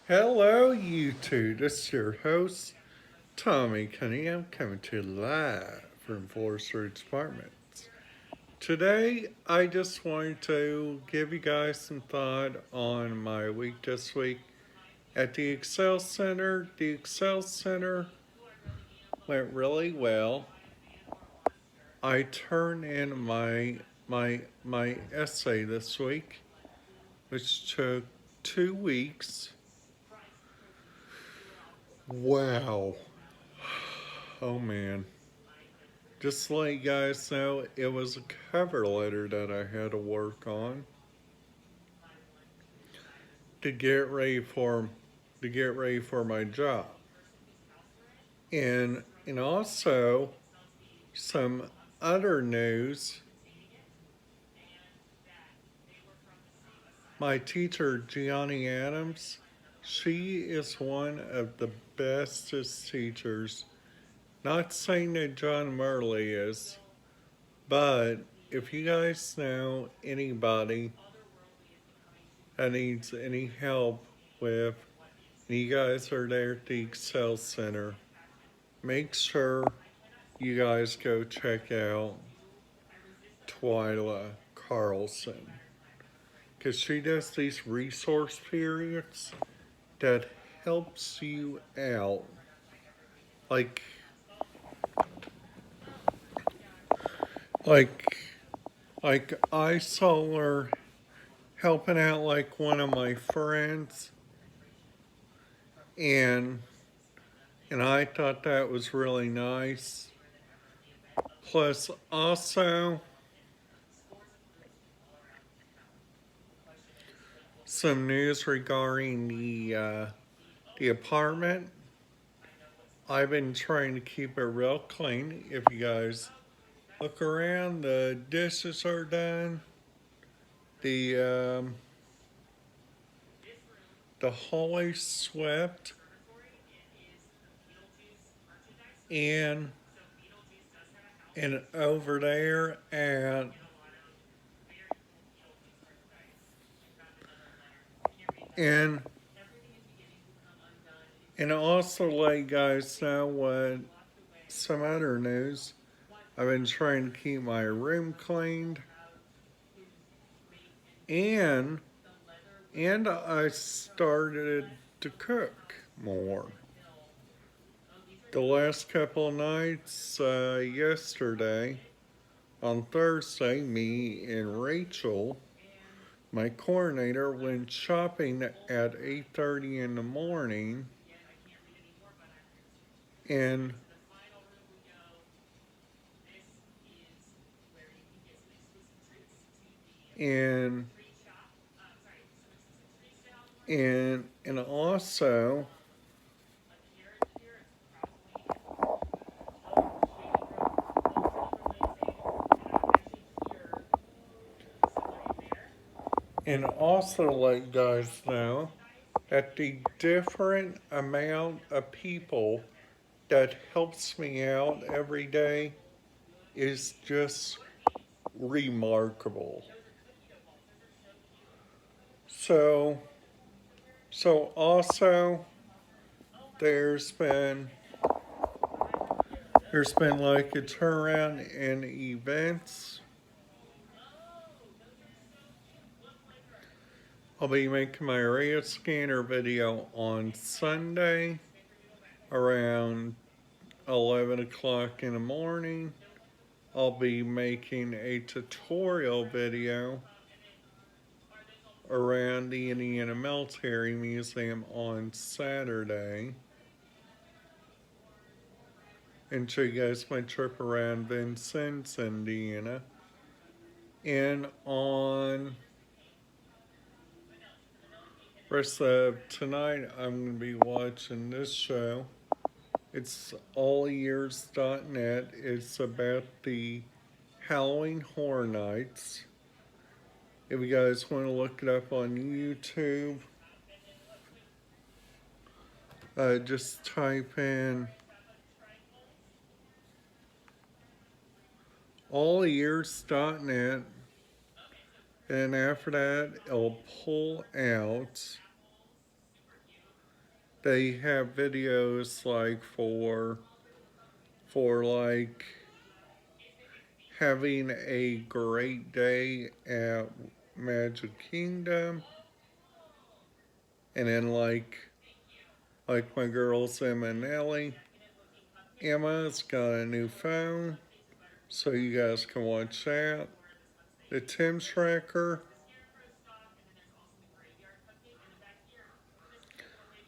Hello, YouTube. This is your host, Tommy Cunningham, coming to you live from Forest Roots Apartments. Today, I just wanted to give you guys some thought on my week this week at the Excel Center. The Excel Center went really well. I turned in my essay this week, which took 2 weeks. Wow. Oh man. Just to let you guys know, it was a cover letter that I had to work on to get ready for my job. And also some other news. My teacher, Gianni Adams, she is one of the bestest teachers. Not saying that John Murley is, but if you guys know anybody that needs any help with, and you guys are there at the Excel Center, make sure you guys go check out Twyla Carlson. Because she does these resource periods that helps you out. Like, like, like I saw her helping out like one of my friends, and and I thought that was really nice. Plus, also some news regarding the apartment. I've been trying to keep it real clean. If you guys look around, the dishes are done. The um, the hallway swept, and over there and and also let you guys know what some other news. I've been trying to keep my room cleaned, and I started to cook more. The last couple of nights, yesterday, on Thursday, me and Rachel, my coordinator, went shopping at 8:30 in the morning, and and and also let you guys know that the different amount of people that helps me out every day is just remarkable. So also there's been like a turnaround in events. I'll be making my area scanner video on Sunday around 11 o'clock in the morning. I'll be making a tutorial video around the Indiana Military Museum on Saturday. And show you guys my trip around Vincennes, Indiana. And on rest of tonight, I'm going to be watching this show. It's alleyears.net. It's about the Halloween Horror Nights. If you guys want to look it up on YouTube, just type in alleyears.net, and after that, it'll pull out they have videos like for like having a great day at Magic Kingdom, and then like my girls Emma and Ellie. Emma's got a new phone, so you guys can watch that. The Tim Tracker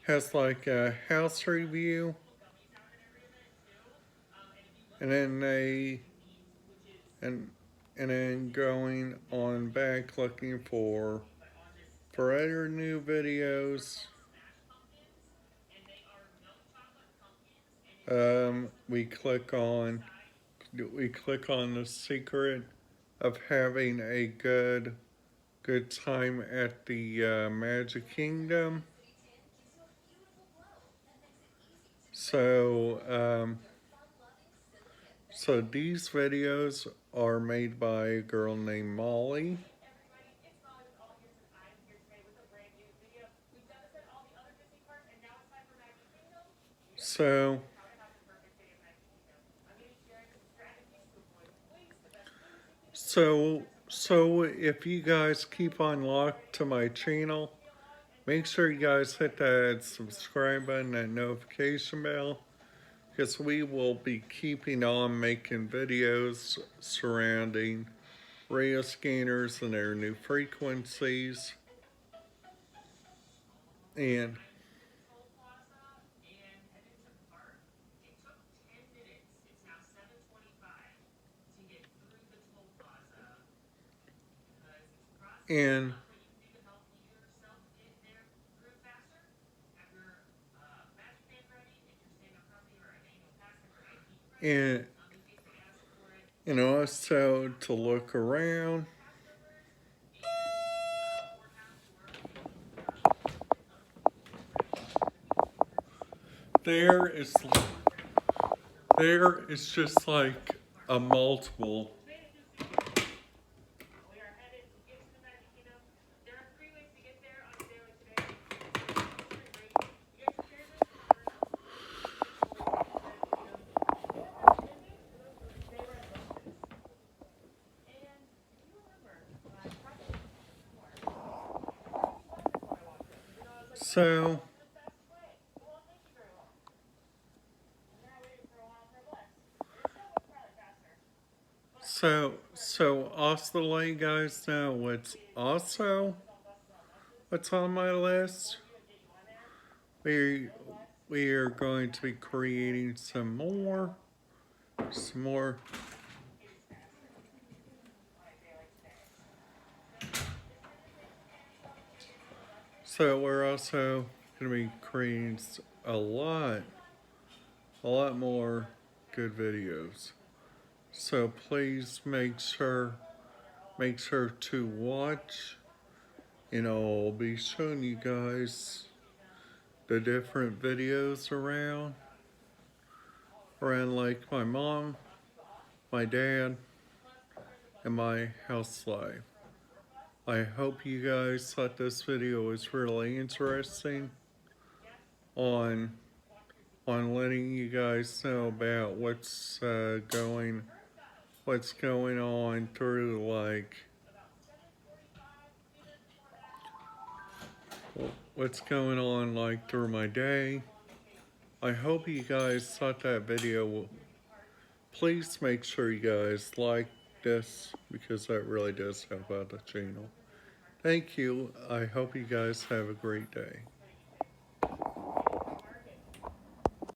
has like a house review, and then and then going on back looking for other new videos. We click on the secret of having a good time at the Magic Kingdom. So so these videos are made by a girl named Molly. So so if you guys keep on locked to my channel, make sure you guys hit that subscribe button and notification bell, because we will be keeping on making videos surrounding radio scanners and their new frequencies. And and and and also to look around. There is just like a multiple. So also let you guys know what's on my list. We we are going to be creating some more. So we're also going to be creating a lot more good videos. So please make sure to watch. You know, I'll be showing you guys the different videos around like my mom, my dad, and my house life. I hope you guys thought this video was really interesting on letting you guys know about what's going on through through my day. I hope you guys thought that video. Please make sure you guys like this, because that really does help out the channel. Thank you. I hope you guys have a great day.